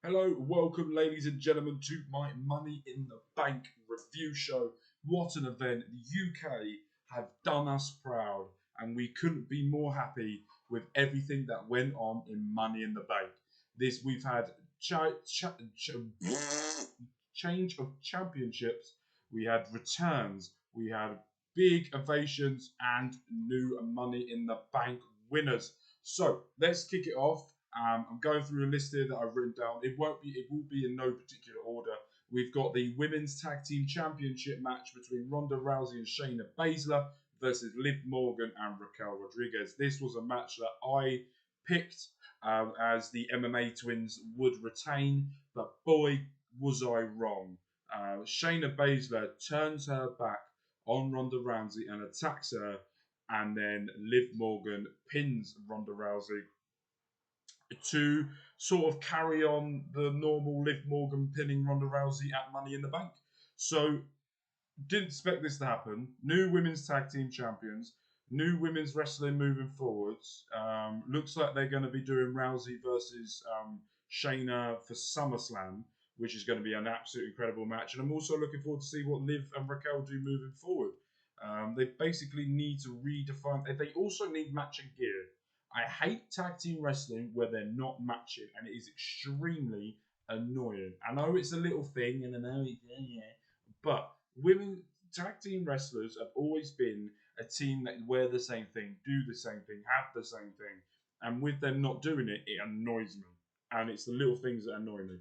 Hello, welcome ladies and gentlemen to my Money in the Bank review show. What an event. The UK have done us proud and we couldn't be more happy with everything that went on in Money in the Bank. We've had change of championships, we had returns, we had big ovations and new Money in the Bank winners. So let's kick it off. I'm going through a list here that I've written down. It will be in no particular order. We've got the Women's Tag Team Championship match between Ronda Rousey and Shayna Baszler versus Liv Morgan and Raquel Rodriguez. This was a match that I picked as the MMA twins would retain, but boy, was I wrong. Shayna Baszler turns her back on Ronda Rousey and attacks her, and then Liv Morgan pins Ronda Rousey to sort of carry on the normal Liv Morgan pinning Ronda Rousey at Money in the Bank. So, didn't expect this to happen. New women's tag team champions, new women's wrestling moving forwards. Looks like they're going to be doing Rousey versus Shayna for SummerSlam, which is going to be an absolutely incredible match. And I'm also looking forward to see what Liv and Raquel do moving forward. They basically need to redefine. They also need matching gear. I hate tag team wrestling where they're not matching, and it is extremely annoying. I know it's a little thing, and I know but women tag team wrestlers have always been a team that wear the same thing, do the same thing, have the same thing, and with them not doing it, it annoys me. And it's the little things that annoy me.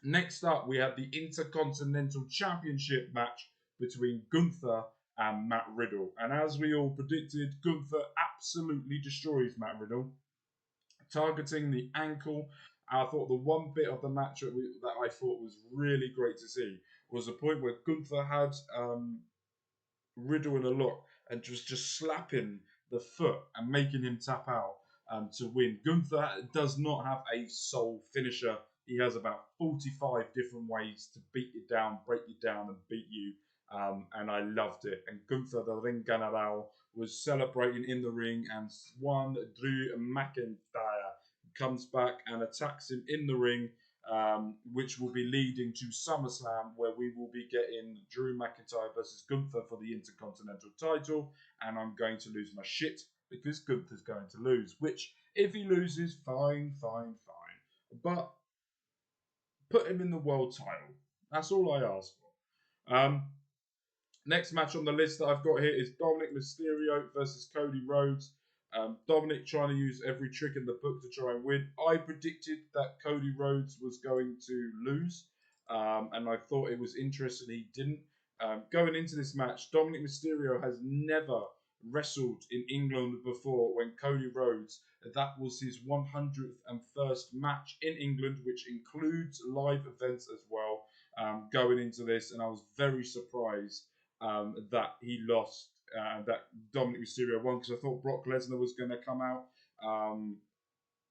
Next up, we have the Intercontinental Championship match between Gunther and Matt Riddle. And as we all predicted, Gunther absolutely destroys Matt Riddle, targeting the ankle. I thought the one bit of the match that I thought was really great to see was the point where Gunther had Riddle in a lock and was just slapping the foot and making him tap out to win. Gunther does not have a sole finisher. He has about 45 different ways to beat you down, break you down, and beat you. And I loved it. And Gunther, the ring general, was celebrating in the ring, and Drew McIntyre comes back and attacks him in the ring, which will be leading to SummerSlam, where we will be getting Drew McIntyre versus Gunther for the Intercontinental title. And I'm going to lose my shit because Gunther's going to lose, which, if he loses, fine. But put him in the world title. That's all I ask for. Next match on the list that I've got here is Dominic Mysterio versus Cody Rhodes. Dominic trying to use every trick in the book to try and win. I predicted that Cody Rhodes was going to lose, and I thought it was interesting he didn't. Going into this match, Dominic Mysterio has never wrestled in England before. When Cody Rhodes, that was his 101st match in England, which includes live events as well. Going into this, and I was very surprised that he lost, that Dominic Mysterio won, because I thought Brock Lesnar was going to come out.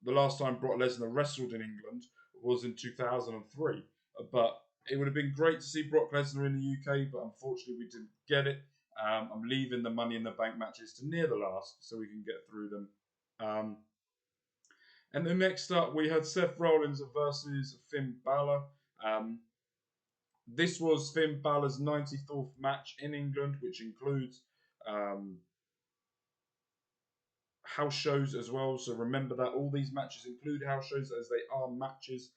The last time Brock Lesnar wrestled in England was in 2003, but it would have been great to see Brock Lesnar in the UK, but unfortunately we didn't get it. I'm leaving the Money in the Bank matches to near the last so we can get through them. And then next up, we had Seth Rollins versus Finn Balor. This was Finn Balor's 94th match in England, which includes house shows as well. So remember that all these matches include house shows as they are matches.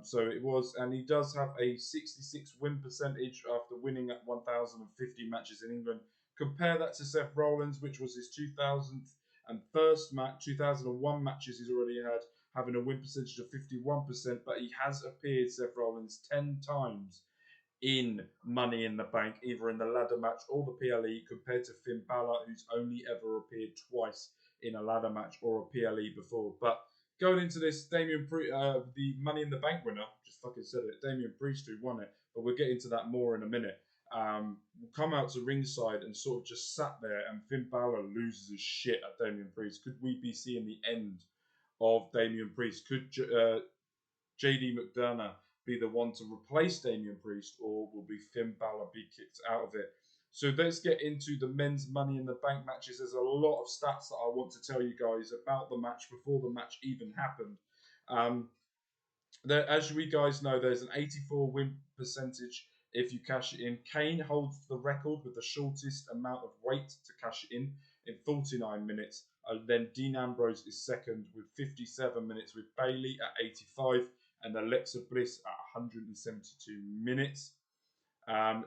So it was, and he does have a 66 win percentage after winning at 1,050 matches in England. Compare that to Seth Rollins, which was his 2001 matches he's already had, having a win percentage of 51%, but he has appeared, Seth Rollins, 10 times in Money in the Bank, either in the ladder match or the PLE, compared to Finn Balor, who's only ever appeared twice in a ladder match or a PLE before. But going into this, the Money in the Bank winner, just fucking said it, Damian Priest, who won it, but we'll get into that more in a minute, will come out to ringside and sort of just sat there, and Finn Balor loses his shit at Damian Priest. Could we be seeing the end of Damian Priest? Could JD McDonough be the one to replace Damian Priest, or will be Finn Balor be kicked out of it? So let's get into the men's Money in the Bank matches. There's a lot of stats that I want to tell you guys about the match before the match even happened. As we guys know, there's an 84 win percentage if you cash it in. Kane holds the record with the shortest amount of wait to cash it in 49 minutes. Then Dean Ambrose is second with 57 minutes, with Bailey at 85 and Alexa Bliss at 172 minutes.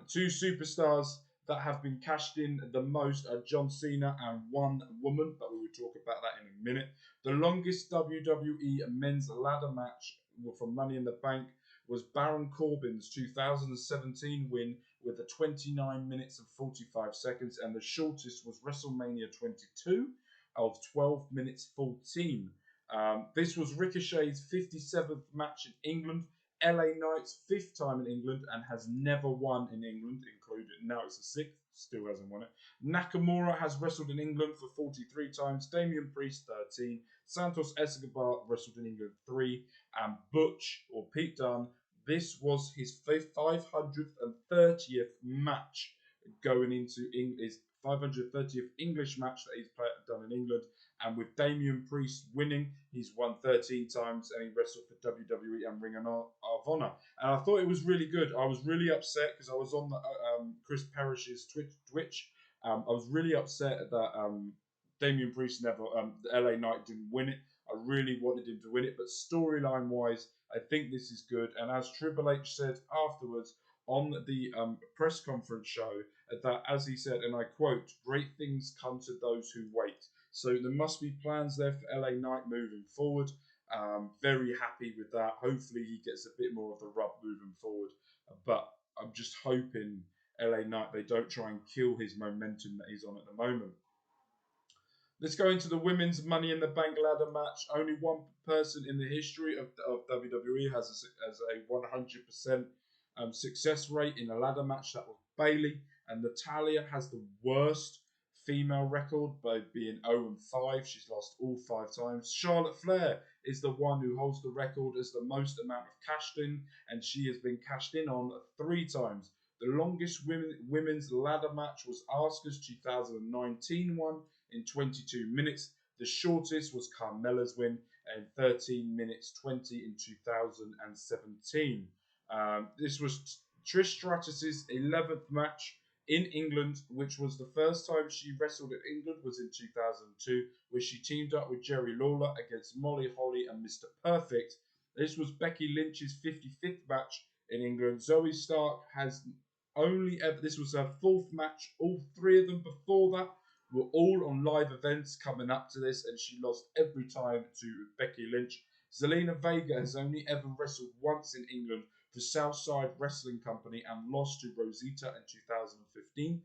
Two superstars that have been cashed in the most are John Cena and one woman, but we will talk about that in a minute. The longest WWE men's ladder match from Money in the Bank was Baron Corbin's 2017 win with the 29 minutes and 45 seconds, and the shortest was WrestleMania 22 of 12 minutes 14. This was Ricochet's 57th match in England, LA Knight's 5th time in England, and has never won in England, included. Now it's the 6th, still hasn't won it. Nakamura has wrestled in England for 43 times, Damian Priest 13, Santos Escobar wrestled in England 3, and Butch, or Pete Dunne, this was his 530th match going into his 530th English match that he's done in England. And with Damian Priest winning, he's won 13 times and he wrestled for WWE and Ring of Honor. And I thought it was really good. I was really upset because I was on the, Chris Parrish's Twitch. I was really upset that Damian Priest never, the LA Knight didn't win it. I really wanted him to win it, but storyline wise, I think this is good. And as Triple H said afterwards on the press conference show, that as he said, and I quote, "Great things come to those who wait." So there must be plans there for LA Knight moving forward. Very happy with that. Hopefully he gets a bit more of the rub moving forward. But I'm just hoping LA Knight, they don't try and kill his momentum that he's on at the moment. Let's go into the women's Money in the Bank ladder match. Only one person in the history of WWE has a 100% success rate in a ladder match. That was Bailey. And Natalya has the worst female record by being 0-5. She's lost all 5 times. Charlotte Flair is the one who holds the record as the most amount of cashed in, and she has been cashed in on 3 times. The longest women's ladder match was Asuka's 2019 one in 22 minutes. The shortest was Carmella's win in 13 minutes 20 in 2017. This was Trish Stratus's 11th match in England, which was the first time she wrestled in England, was in 2002, where she teamed up with Jerry Lawler against Molly Holly and Mr. Perfect. This was Becky Lynch's 55th match in England. Zoe Stark has only ever, this was her 4th match. All 3 of them before that were all on live events coming up to this, and she lost every time to Becky Lynch. Zelina Vega has only ever wrestled once in England for Southside Wrestling Company and lost to Rosita in 2015.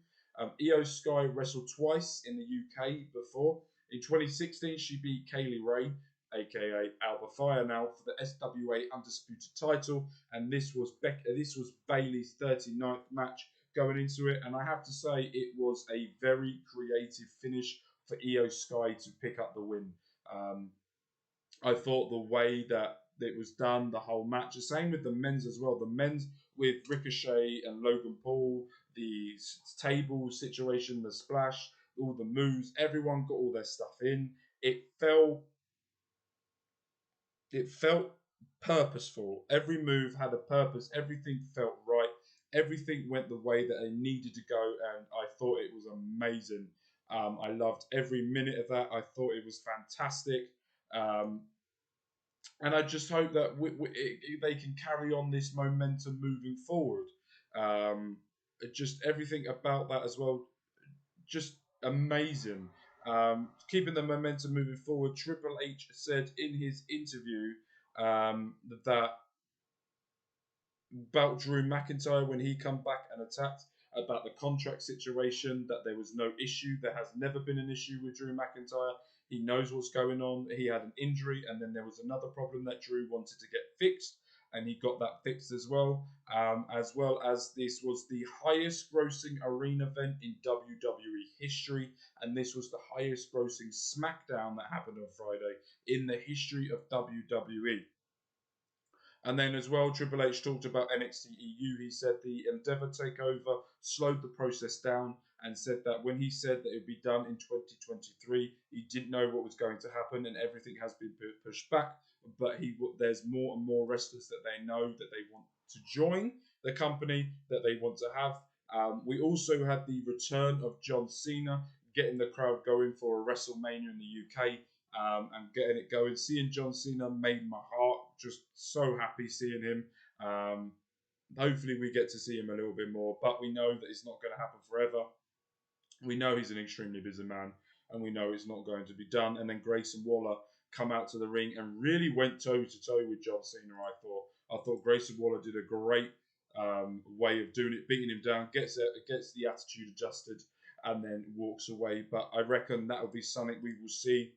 Io Sky wrestled twice in the UK before. In 2016, she beat Kaylee Ray, aka Alba Fire now, for the SWA Undisputed title, and this was Bayley's 39th match going into it, and I have to say it was a very creative finish for Io Sky to pick up the win. I thought the way that it was done, the whole match, the same with the men's as well. The men's with Ricochet and Logan Paul, the table situation, the splash, all the moves, everyone got all their stuff in. It felt purposeful. Every move had a purpose. Everything felt right. Everything went the way that it needed to go, and I thought it was amazing. I loved every minute of that. I thought it was fantastic. And I just hope that they can carry on this momentum moving forward. Just everything about that as well, just amazing. Keeping the momentum moving forward. Triple H said in his interview that about Drew McIntyre when he come back and attacked about the contract situation, that there was no issue. There has never been an issue with Drew McIntyre. He knows what's going on. He had an injury, and then there was another problem that Drew wanted to get fixed, and he got that fixed as well. As well as this was the highest grossing arena event in WWE history, and this was the highest grossing SmackDown that happened on Friday in the history of WWE. And then as well, Triple H talked about NXT EU. He said the Endeavour takeover slowed the process down, and said that when he said that it would be done in 2023, he didn't know what was going to happen, and everything has been pushed back. but there's more and more wrestlers that they know that they want to join the company, that they want to have. We also had the return of John Cena, getting the crowd going for a WrestleMania in the UK, and getting it going. Seeing John Cena made my heart just so happy seeing him. Hopefully we get to see him a little bit more, but we know that it's not going to happen forever. We know he's an extremely busy man, and we know it's not going to be done. And then Grayson Waller come out to the ring and really went toe to toe with John Cena. I thought Grayson Waller did a great way of doing it, beating him down, gets the attitude adjusted, and then walks away. But I reckon that will be something we will see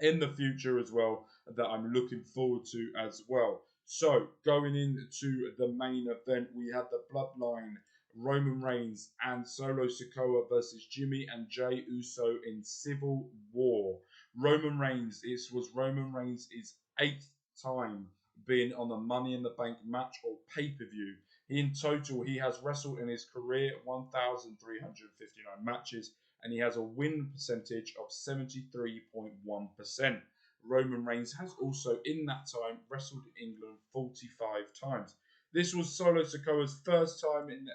in the future as well, that I'm looking forward to as well. So going into the main event, we had the Bloodline, Roman Reigns and Solo Sikoa versus Jimmy and Jey Uso in Civil War. This was Roman Reigns' 8th time being on the Money in the Bank match or pay-per-view. In total, he has wrestled in his career 1,359 matches, and he has a win percentage of 73.1%. Roman Reigns has also, in that time, wrestled in England 45 times. This was Solo Sikoa's first time in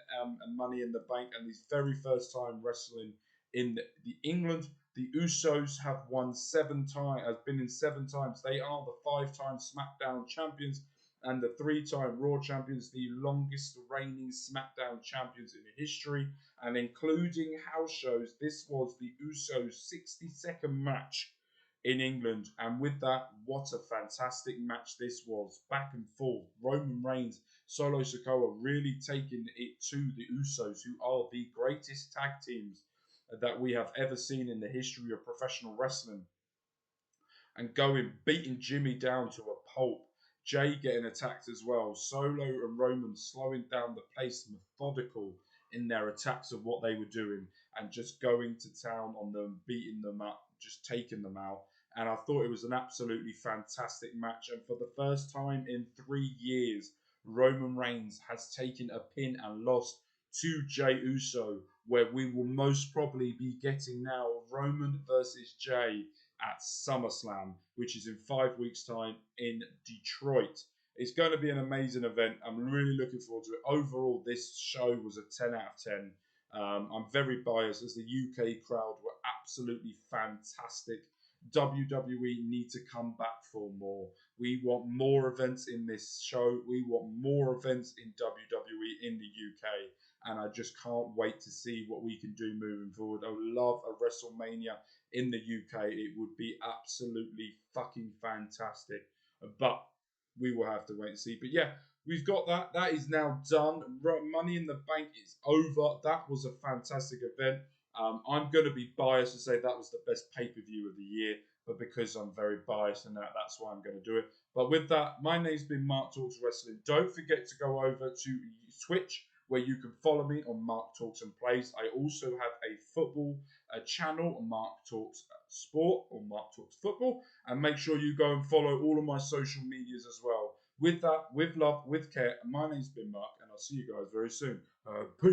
Money in the Bank, and his very first time wrestling in the England. The Usos have won 7 times, has been in 7 times. They are the 5-time SmackDown champions and the 3-time Raw champions, the longest reigning SmackDown champions in history. And including house shows, this was the Usos' 62nd match in England. And with that, what a fantastic match this was. Back and forth. Roman Reigns, Solo Sikoa really taking it to the Usos, who are the greatest tag teams that we have ever seen in the history of professional wrestling. And beating Jimmy down to a pulp. Jey getting attacked as well. Solo and Roman slowing down the pace, methodical in their attacks of what they were doing, and just going to town on them, beating them up, just taking them out. And I thought it was an absolutely fantastic match. And for the first time in 3 years, Roman Reigns has taken a pin and lost to Jey Uso, where we will most probably be getting now Roman versus Jey at SummerSlam, which is in 5 weeks' time in Detroit. It's going to be an amazing event. I'm really looking forward to it. Overall, this show was a 10 out of 10. I'm very biased, as the UK crowd were absolutely fantastic. WWE need to come back for more. We want more events in this show. We want more events in WWE in the UK. And I just can't wait to see what we can do moving forward. I would love a WrestleMania in the UK. It would be absolutely fucking fantastic. But we will have to wait and see. But yeah, we've got that. That is now done. Money in the Bank is over. That was a fantastic event. I'm going to be biased to say that was the best pay-per-view of the year, but because I'm very biased and that's why I'm going to do it. But with that, my name's been Mark Talks Wrestling. Don't forget to go over to Twitch, where you can follow me on Mark Talks and Plays. I also have a football channel, Mark Talks Sport or Mark Talks Football, and make sure you go and follow all of my social medias as well. With that, with love, with care, my name's been Mark, and I'll see you guys very soon. Peace.